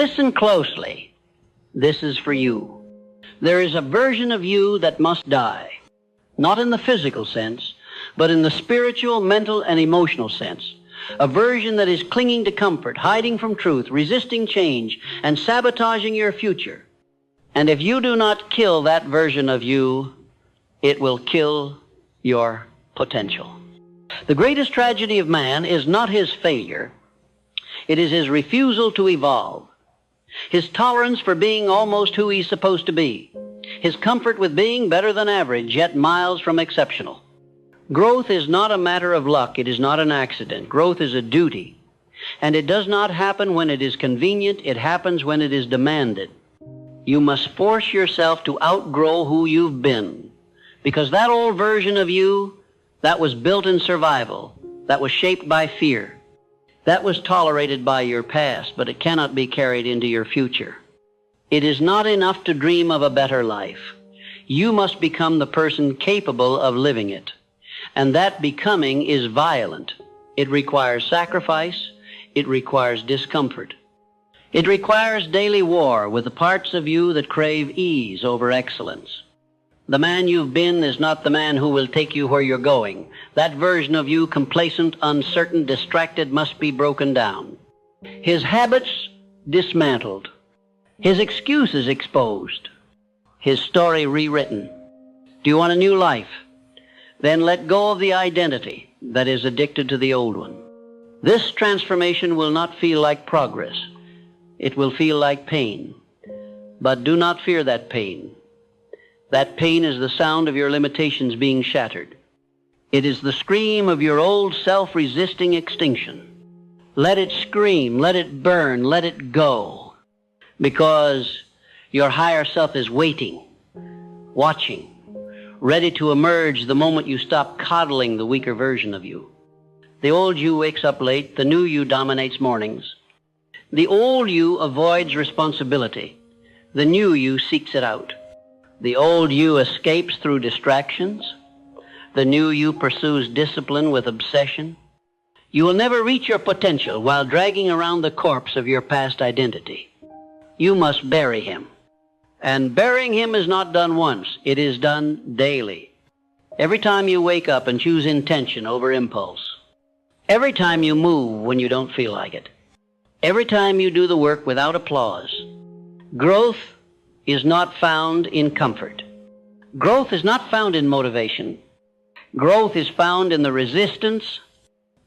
Listen closely. This is for you. There is a version of you that must die, not in the physical sense, but in the spiritual, mental, and emotional sense. A version that is clinging to comfort, hiding from truth, resisting change, and sabotaging your future. And if you do not kill that version of you, it will kill your potential. The greatest tragedy of man is not his failure. It is his refusal to evolve. His tolerance for being almost who he's supposed to be. His comfort with being better than average, yet miles from exceptional. Growth is not a matter of luck. It is not an accident. Growth is a duty. And it does not happen when it is convenient. It happens when it is demanded. You must force yourself to outgrow who you've been. Because that old version of you, that was built in survival, that was shaped by fear, that was tolerated by your past, but it cannot be carried into your future. It is not enough to dream of a better life. You must become the person capable of living it. And that becoming is violent. It requires sacrifice. It requires discomfort. It requires daily war with the parts of you that crave ease over excellence. The man you've been is not the man who will take you where you're going. That version of you, complacent, uncertain, distracted, must be broken down. His habits dismantled. His excuses exposed. His story rewritten. Do you want a new life? Then let go of the identity that is addicted to the old one. This transformation will not feel like progress. It will feel like pain. But do not fear that pain. That pain is the sound of your limitations being shattered. It is the scream of your old self-resisting extinction. Let it scream, let it burn, let it go. Because your higher self is waiting, watching, ready to emerge the moment you stop coddling the weaker version of you. The old you wakes up late, the new you dominates mornings. The old you avoids responsibility. The new you seeks it out. The old you escapes through distractions. The new you pursues discipline with obsession. You will never reach your potential while dragging around the corpse of your past identity. You must bury him. And burying him is not done once. It is done daily. Every time you wake up and choose intention over impulse. Every time you move when you don't feel like it. Every time you do the work without applause. Growth is not found in comfort. Growth is not found in motivation. Growth is found in the resistance,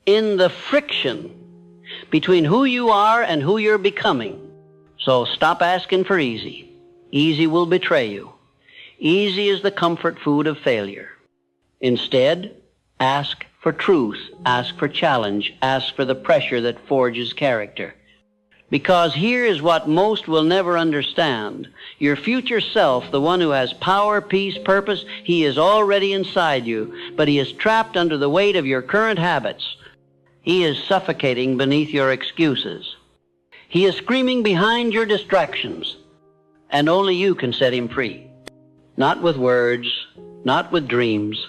in the friction between who you are and who you're becoming. So stop asking for easy. Easy will betray you. Easy is the comfort food of failure. Instead, ask for truth, ask for challenge, ask for the pressure that forges character. Because here is what most will never understand. Your future self, the one who has power, peace, purpose, he is already inside you, but he is trapped under the weight of your current habits. He is suffocating beneath your excuses. He is screaming behind your distractions, and only you can set him free. Not with words, not with dreams,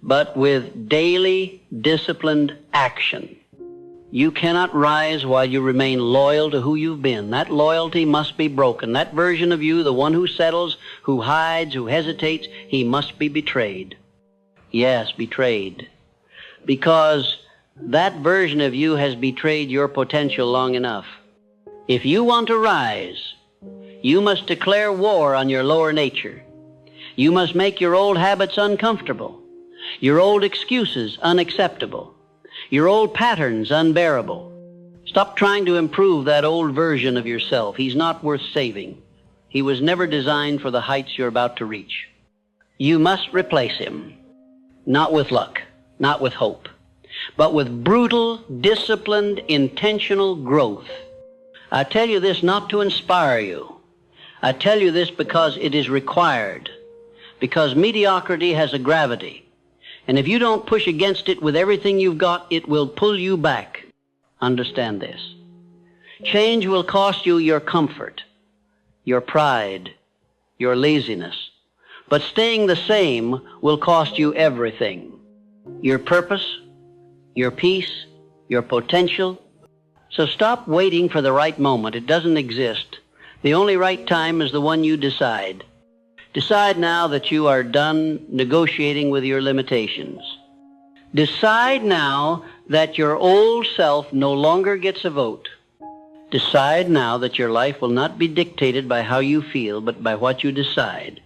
but with daily, disciplined action. You cannot rise while you remain loyal to who you've been. That loyalty must be broken. That version of you, the one who settles, who hides, who hesitates, he must be betrayed. Yes, betrayed. Because that version of you has betrayed your potential long enough. If you want to rise, you must declare war on your lower nature. You must make your old habits uncomfortable, your old excuses unacceptable, your old patterns unbearable. Stop trying to improve that old version of yourself. He's not worth saving. He was never designed for the heights you're about to reach. You must replace him, not with luck, not with hope, but with brutal, disciplined, intentional growth. I tell you this not to inspire you. I tell you this because it is required, because mediocrity has a gravity. And if you don't push against it with everything you've got, it will pull you back. Understand this. Change will cost you your comfort, your pride, your laziness. But staying the same will cost you everything. Your purpose, your peace, your potential, So stop waiting for the right moment. It doesn't exist. The only right time is the one you decide. Decide now that you are done negotiating with your limitations. Decide now that your old self no longer gets a vote. Decide now that your life will not be dictated by how you feel, but by what you decide.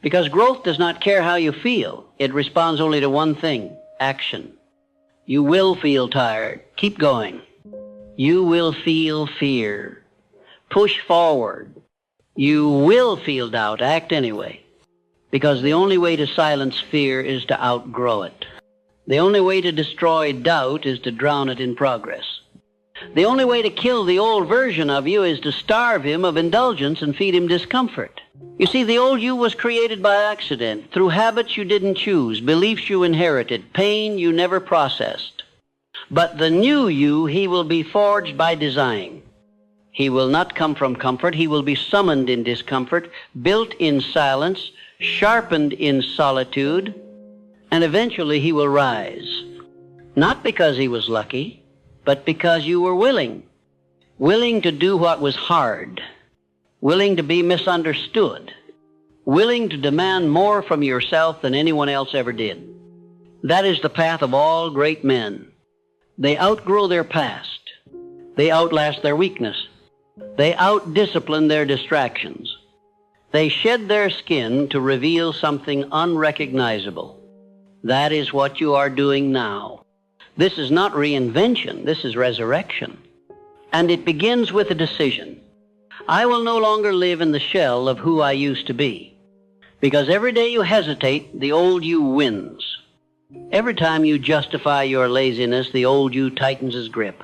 Because growth does not care how you feel. It responds only to one thing: action. You will feel tired. Keep going. You will feel fear. Push forward. You will feel doubt. Act anyway. Because the only way to silence fear is to outgrow it. The only way to destroy doubt is to drown it in progress. The only way to kill the old version of you is to starve him of indulgence and feed him discomfort. You see, the old you was created by accident, through habits you didn't choose, beliefs you inherited, pain you never processed. But the new you, he will be forged by design. He will not come from comfort. He will be summoned in discomfort, built in silence, sharpened in solitude, and eventually he will rise. Not because he was lucky, but because you were willing. Willing to do what was hard. Willing to be misunderstood. Willing to demand more from yourself than anyone else ever did. That is the path of all great men. They outgrow their past. They outlast their weakness. They outdiscipline their distractions. They shed their skin to reveal something unrecognizable. That is what you are doing now. This is not reinvention. This is resurrection. And it begins with a decision. I will no longer live in the shell of who I used to be. Because every day you hesitate, the old you wins. Every time you justify your laziness, the old you tightens his grip.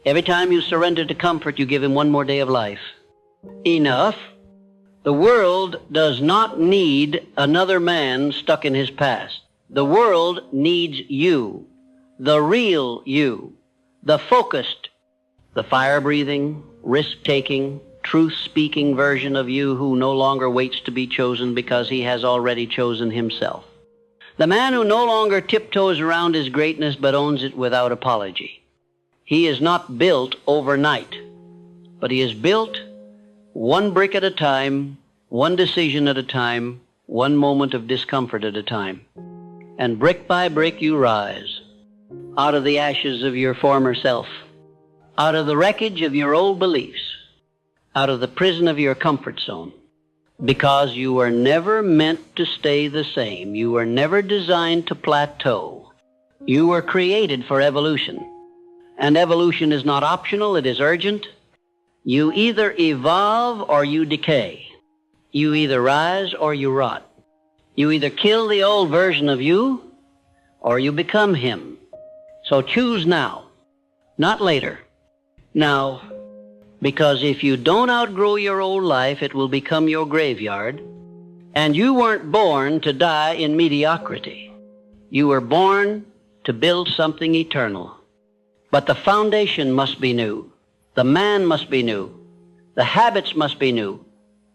Every time you surrender to comfort, you give him one more day of life. Enough. The world does not need another man stuck in his past. The world needs you, the real you, the focused, the fire-breathing, risk-taking, truth-speaking version of you who no longer waits to be chosen because he has already chosen himself. The man who no longer tiptoes around his greatness but owns it without apology. He is not built overnight, but he is built one brick at a time, one decision at a time, one moment of discomfort at a time. And brick by brick you rise, out of the ashes of your former self, out of the wreckage of your old beliefs, out of the prison of your comfort zone. Because you were never meant to stay the same. You were never designed to plateau. You were created for evolution. And evolution is not optional, it is urgent. You either evolve or you decay. You either rise or you rot. You either kill the old version of you or you become him. So choose now, not later. Now, because if you don't outgrow your old life, it will become your graveyard. And you weren't born to die in mediocrity. You were born to build something eternal. But the foundation must be new. The man must be new. The habits must be new.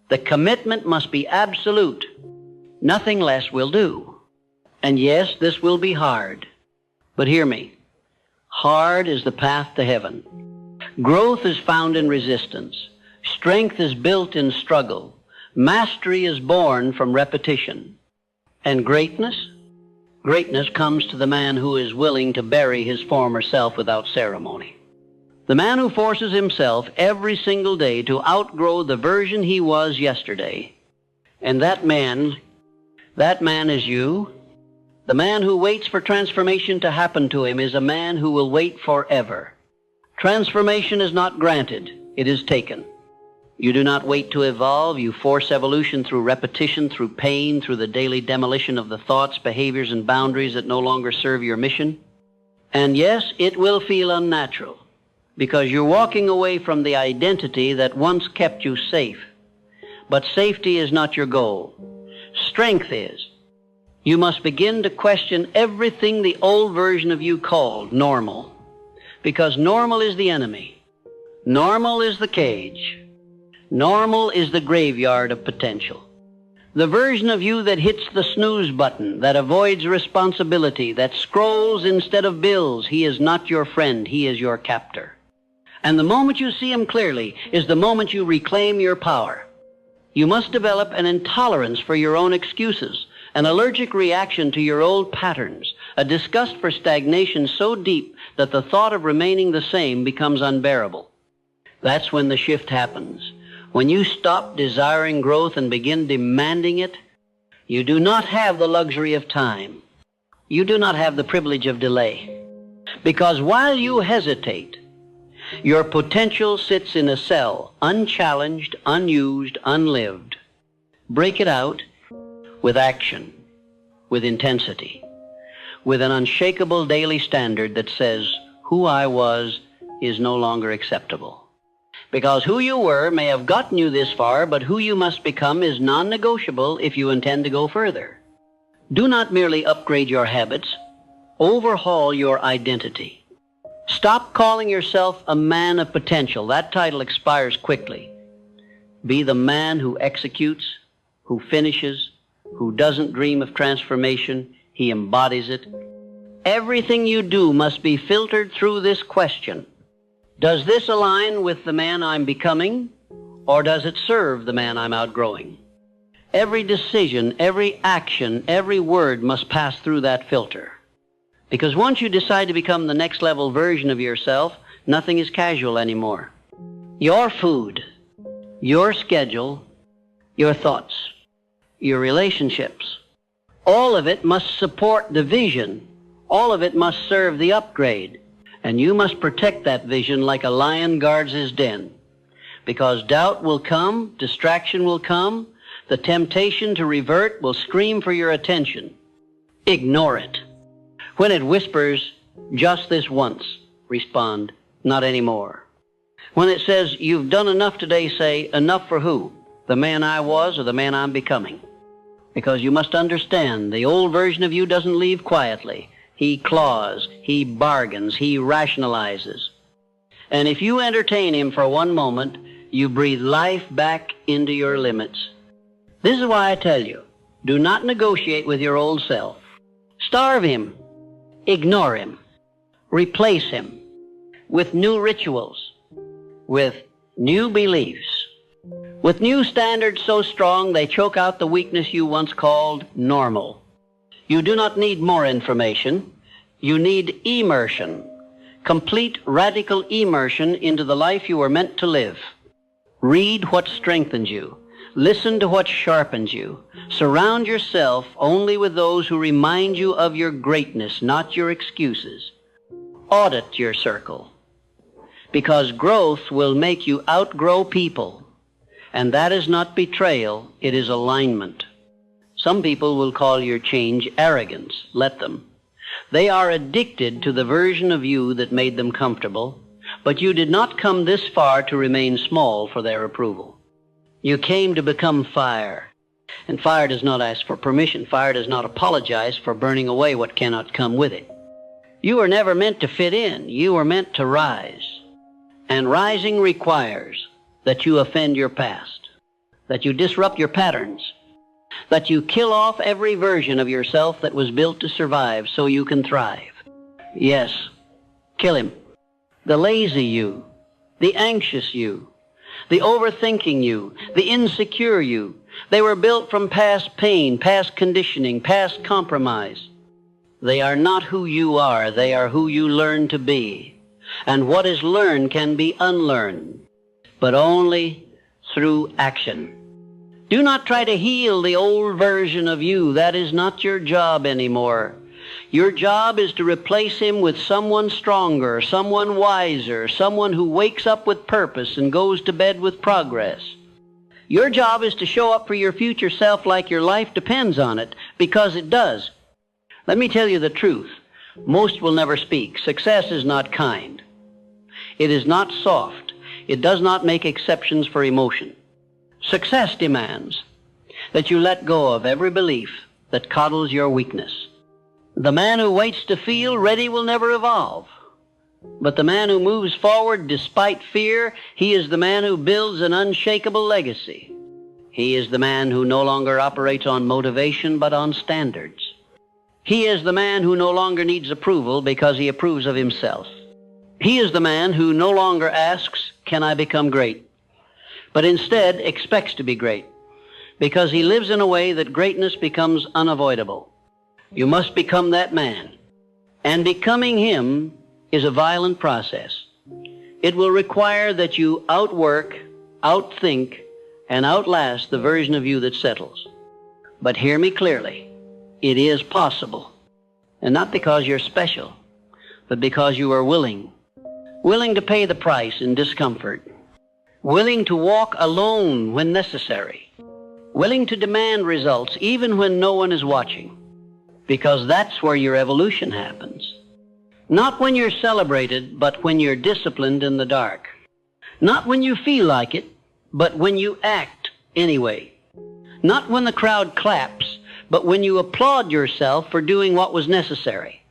The commitment must be absolute. Nothing less will do. And yes, this will be hard. But hear me. Hard is the path to heaven. Growth is found in resistance. Strength is built in struggle. Mastery is born from repetition. And greatness? Greatness comes to the man who is willing to bury his former self without ceremony. The man who forces himself every single day to outgrow the version he was yesterday. And that man is you. The man who waits for transformation to happen to him is a man who will wait forever. Transformation is not granted, it is taken. You do not wait to evolve, you force evolution through repetition, through pain, through the daily demolition of the thoughts, behaviors, and boundaries that no longer serve your mission. And yes, it will feel unnatural, because you're walking away from the identity that once kept you safe. But safety is not your goal. Strength is. You must begin to question everything the old version of you called normal. Because normal is the enemy. Normal is the cage. Normal is the graveyard of potential. The version of you that hits the snooze button, that avoids responsibility, that scrolls instead of bills, he is not your friend, he is your captor. And the moment you see him clearly is the moment you reclaim your power. You must develop an intolerance for your own excuses, an allergic reaction to your old patterns, a disgust for stagnation so deep that the thought of remaining the same becomes unbearable. That's when the shift happens. When you stop desiring growth and begin demanding it, you do not have the luxury of time. You do not have the privilege of delay. Because while you hesitate, your potential sits in a cell, unchallenged, unused, unlived. Break it out with action, with intensity, with an unshakable daily standard that says, who I was is no longer acceptable. Because who you were may have gotten you this far, but who you must become is non-negotiable if you intend to go further. Do not merely upgrade your habits, overhaul your identity. Stop calling yourself a man of potential. That title expires quickly. Be the man who executes, who finishes, who doesn't dream of transformation, he embodies it. Everything you do must be filtered through this question. Does this align with the man I'm becoming, or does it serve the man I'm outgrowing? Every decision, every action, every word must pass through that filter. Because once you decide to become the next level version of yourself, nothing is casual anymore. Your food, your schedule, your thoughts, your relationships, all of it must support the vision. All of it must serve the upgrade. And you must protect that vision like a lion guards his den. Because doubt will come, distraction will come, the temptation to revert will scream for your attention. Ignore it. When it whispers, just this once, respond, not anymore. When it says, you've done enough today, say, enough for who? The man I was or the man I'm becoming? Because you must understand, the old version of you doesn't leave quietly. He claws, he bargains, he rationalizes. And if you entertain him for one moment, you breathe life back into your limits. This is why I tell you, do not negotiate with your old self. Starve him, ignore him, replace him with new rituals, with new beliefs, with new standards so strong they choke out the weakness you once called normal. You do not need more information. You need immersion, complete radical immersion into the life you were meant to live. Read what strengthens you. Listen to what sharpens you. Surround yourself only with those who remind you of your greatness, not your excuses. Audit your circle, because growth will make you outgrow people, and that is not betrayal, it is alignment. Some people will call your change arrogance. Let them. They are addicted to the version of you that made them comfortable, but you did not come this far to remain small for their approval. You came to become fire, and fire does not ask for permission. Fire does not apologize for burning away what cannot come with it. You were never meant to fit in. You were meant to rise, and rising requires that you offend your past, that you disrupt your patterns, that you kill off every version of yourself that was built to survive so you can thrive. Yes, kill him. The lazy you, the anxious you, the overthinking you, the insecure you. They were built from past pain, past conditioning, past compromise. They are not who you are. They are who you learn to be. And what is learned can be unlearned, but only through action. Do not try to heal the old version of you. That is not your job anymore. Your job is to replace him with someone stronger, someone wiser, someone who wakes up with purpose and goes to bed with progress. Your job is to show up for your future self like your life depends on it, because it does. Let me tell you the truth. Most will never speak. Success is not kind. It is not soft. It does not make exceptions for emotion. Success demands that you let go of every belief that coddles your weakness. The man who waits to feel ready will never evolve. But the man who moves forward despite fear, he is the man who builds an unshakable legacy. He is the man who no longer operates on motivation but on standards. He is the man who no longer needs approval because he approves of himself. He is the man who no longer asks, "Can I become great?" but instead expects to be great, because he lives in a way that greatness becomes unavoidable. You must become that man. And becoming him is a violent process. It will require that you outwork, outthink, and outlast the version of you that settles. But hear me clearly. It is possible. And not because you're special, but because you are willing. Willing to pay the price in discomfort. Willing to walk alone when necessary. Willing to demand results even when no one is watching. Because that's where your evolution happens. Not when you're celebrated, but when you're disciplined in the dark. Not when you feel like it, but when you act anyway. Not when the crowd claps, but when you applaud yourself for doing what was necessary.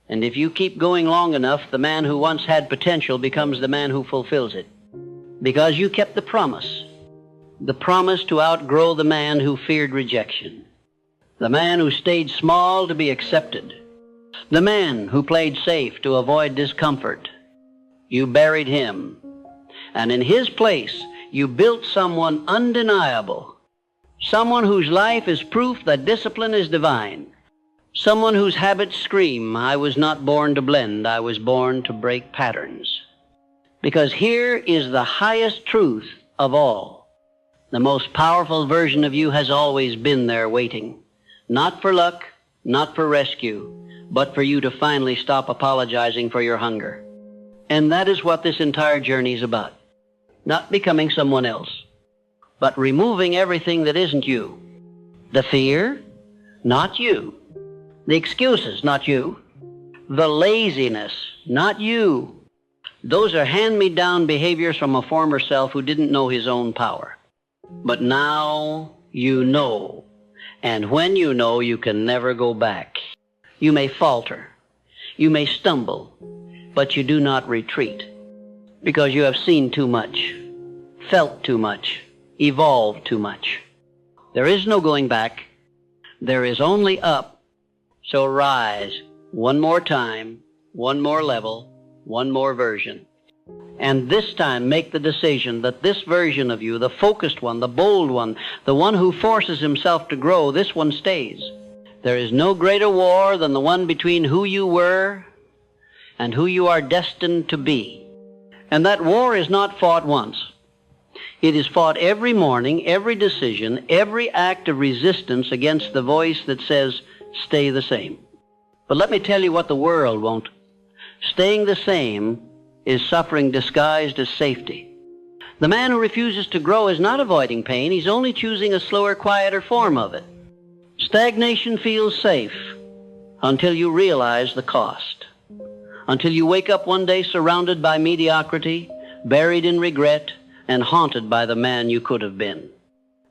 And if you keep going long enough, the man who once had potential becomes the man who fulfills it. Because you kept the promise to outgrow the man who feared rejection, the man who stayed small to be accepted, the man who played safe to avoid discomfort. You buried him, and in his place you built someone undeniable, someone whose life is proof that discipline is divine, someone whose habits scream, "I was not born to blend, I was born to break patterns." Because here is the highest truth of all. The most powerful version of you has always been there waiting. Not for luck, not for rescue, but for you to finally stop apologizing for your hunger. And that is what this entire journey is about. Not becoming someone else, but removing everything that isn't you. The fear, not you. The excuses, not you. The laziness, not you. Those are hand-me-down behaviors from a former self who didn't know his own power. But now you know. And when you know, you can never go back. You may falter. You may stumble. But you do not retreat. Because you have seen too much, felt too much, evolved too much. There is no going back. There is only up. So rise one more time, one more level, one more version. And this time make the decision that this version of you, the focused one, the bold one, the one who forces himself to grow, this one stays. There is no greater war than the one between who you were and who you are destined to be. And that war is not fought once. It is fought every morning, every decision, every act of resistance against the voice that says, "Stay the same." But let me tell you what the world won't. Staying the same is suffering disguised as safety. The man who refuses to grow is not avoiding pain. He's only choosing a slower, quieter form of it. Stagnation feels safe until you realize the cost. Until you wake up one day surrounded by mediocrity, buried in regret, and haunted by the man you could have been.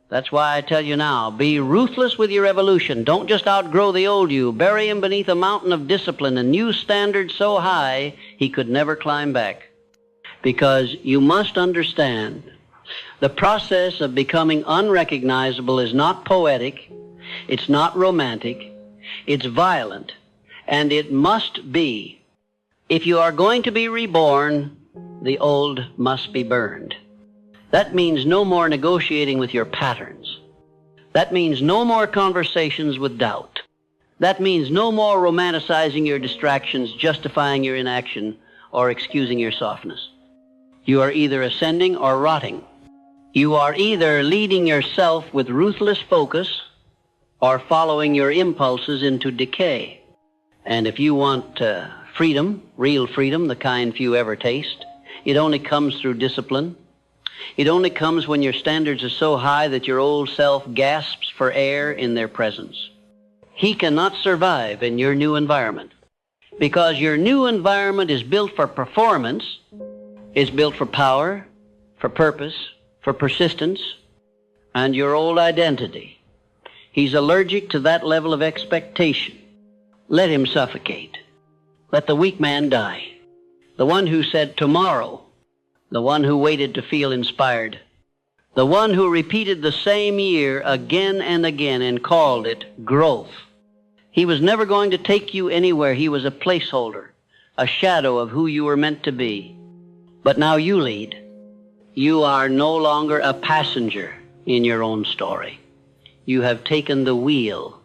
That's why I tell you now, be ruthless with your evolution. Don't just outgrow the old you. Bury him beneath a mountain of discipline and new standards so high he could never climb back. Because you must understand, the process of becoming unrecognizable is not poetic, it's not romantic, it's violent, and it must be. If you are going to be reborn, the old must be burned. That means no more negotiating with your patterns. That means no more conversations with doubt. That means no more romanticizing your distractions, justifying your inaction, or excusing your softness. You are either ascending or rotting. You are either leading yourself with ruthless focus or following your impulses into decay. And if you want freedom, real freedom, the kind few ever taste, it only comes through discipline. It only comes when your standards are so high that your old self gasps for air in their presence. He cannot survive in your new environment because your new environment is built for performance, is built for power, for purpose, for persistence, and your old identity. He's allergic to that level of expectation. Let him suffocate. Let the weak man die. The one who said tomorrow. The one who waited to feel inspired. The one who repeated the same year again and again and called it growth. He was never going to take you anywhere. He was a placeholder, a shadow of who you were meant to be. But now you lead. You are no longer a passenger in your own story. You have taken the wheel,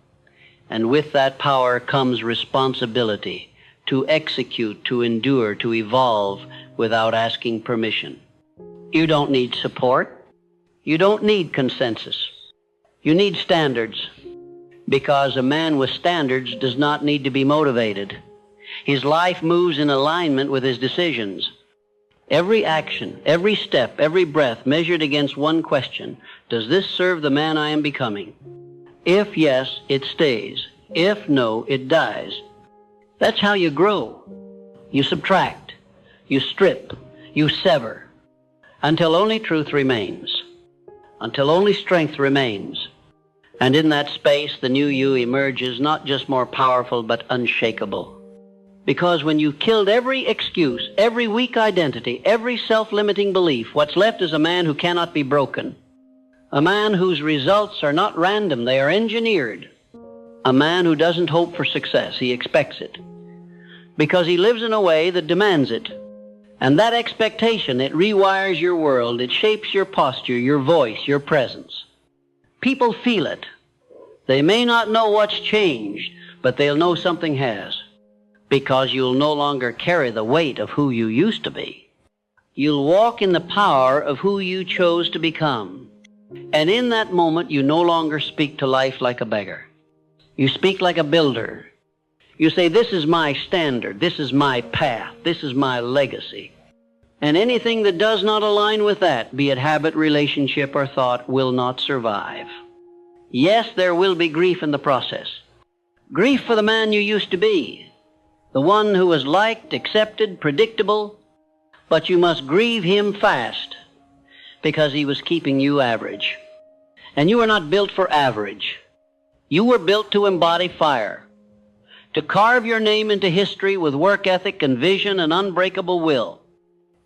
and with that power comes responsibility to execute, to endure, to evolve without asking permission. You don't need support. You don't need consensus. You need standards, because a man with standards does not need to be motivated. His life moves in alignment with his decisions. Every action, every step, every breath measured against one question: does this serve the man I am becoming? If yes, it stays. If no, it dies. That's how you grow. You subtract, you strip, you sever, until only truth remains, until only strength remains. And in that space, the new you emerges not just more powerful, but unshakable. Because when you've killed every excuse, every weak identity, every self-limiting belief, what's left is a man who cannot be broken. A man whose results are not random, they are engineered. A man who doesn't hope for success, he expects it. Because he lives in a way that demands it. And that expectation, it rewires your world, it shapes your posture, your voice, your presence. People feel it. They may not know what's changed, but they'll know something has. Because you'll no longer carry the weight of who you used to be. You'll walk in the power of who you chose to become. And in that moment, you no longer speak to life like a beggar. You speak like a builder. You say, this is my standard, this is my path, this is my legacy. And anything that does not align with that, be it habit, relationship, or thought, will not survive. Yes, there will be grief in the process. Grief for the man you used to be. The one who was liked, accepted, predictable, but you must grieve him fast because he was keeping you average. And you were not built for average. You were built to embody fire, to carve your name into history with work ethic and vision and unbreakable will.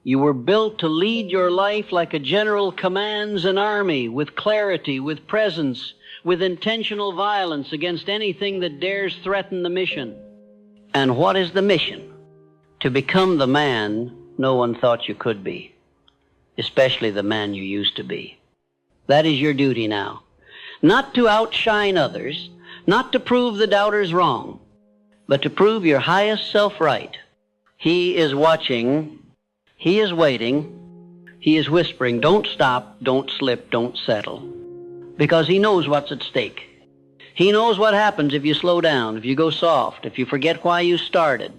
You were built to lead your life like a general commands an army, with clarity, with presence, with intentional violence against anything that dares threaten the mission. And what is the mission? To become the man no one thought you could be, especially the man you used to be. That is your duty now. Not to outshine others, not to prove the doubters wrong, but to prove your highest self right. He is watching, he is waiting, he is whispering, don't stop, don't slip, don't settle, because he knows what's at stake. He knows what happens if you slow down, if you go soft, if you forget why you started.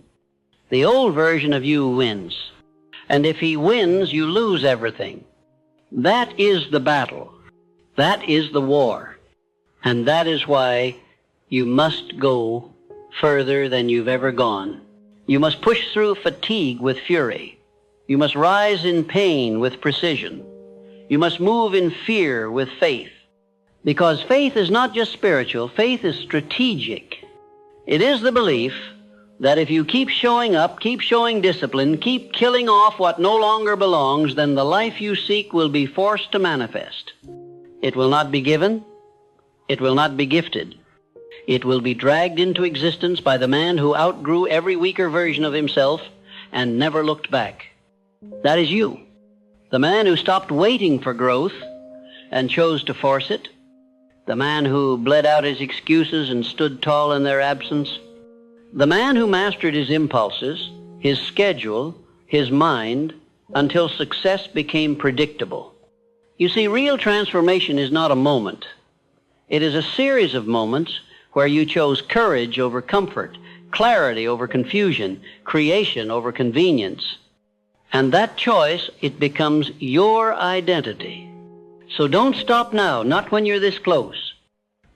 The old version of you wins. And if he wins, you lose everything. That is the battle. That is the war. And that is why you must go further than you've ever gone. You must push through fatigue with fury. You must rise in pain with precision. You must move in fear with faith. Because faith is not just spiritual, faith is strategic. It is the belief that if you keep showing up, keep showing discipline, keep killing off what no longer belongs, then the life you seek will be forced to manifest. It will not be given. It will not be gifted. It will be dragged into existence by the man who outgrew every weaker version of himself and never looked back. That is you. The man who stopped waiting for growth and chose to force it. The man who bled out his excuses and stood tall in their absence. The man who mastered his impulses, his schedule, his mind, until success became predictable. You see, real transformation is not a moment. It is a series of moments where you chose courage over comfort, clarity over confusion, creation over convenience. And that choice, it becomes your identity. So don't stop now, not when you're this close,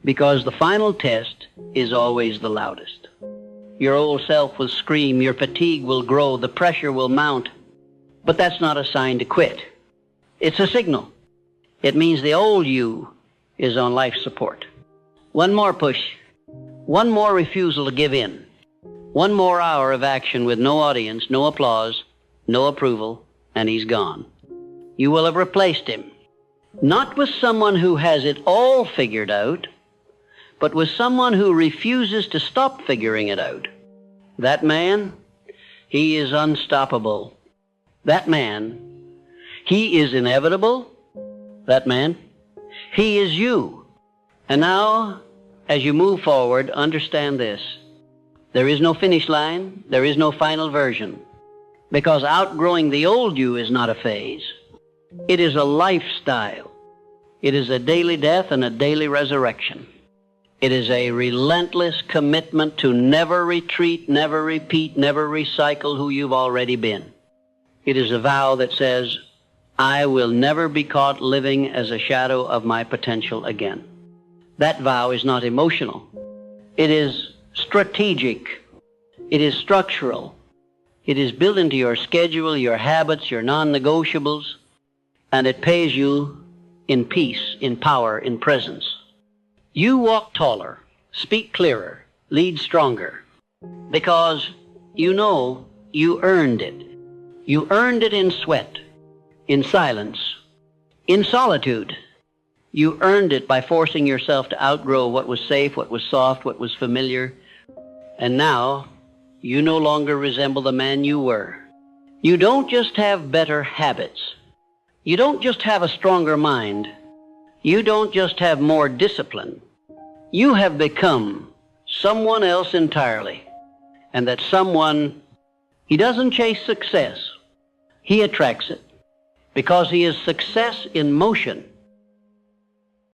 because the final test is always the loudest. Your old self will scream, your fatigue will grow, the pressure will mount, but that's not a sign to quit. It's a signal. It means the old you is on life support. One more push, one more refusal to give in, one more hour of action with no audience, no applause, no approval, and he's gone. You will have replaced him. Not with someone who has it all figured out, but with someone who refuses to stop figuring it out. That man, He is unstoppable. That man, he is inevitable. That man, he is you. And now, as you move forward, understand this. There is no finish line. There is no final version. Because outgrowing the old you is not a phase. It is a lifestyle. It is a daily death and a daily resurrection. It is a relentless commitment to never retreat, never repeat, never recycle who you've already been. It is a vow that says, I will never be caught living as a shadow of my potential again. That vow is not emotional. It is strategic. It is structural. It is built into your schedule, your habits, your non-negotiables, and it pays you in peace, in power, in presence. You walk taller, speak clearer, lead stronger, because you know you earned it. You earned it in sweat, in silence, in solitude. You earned it by forcing yourself to outgrow what was safe, what was soft, what was familiar. And now, you no longer resemble the man you were. You don't just have better habits. You don't just have a stronger mind. You don't just have more discipline. You have become someone else entirely. And that someone, he doesn't chase success. He attracts it. Because he is success in motion.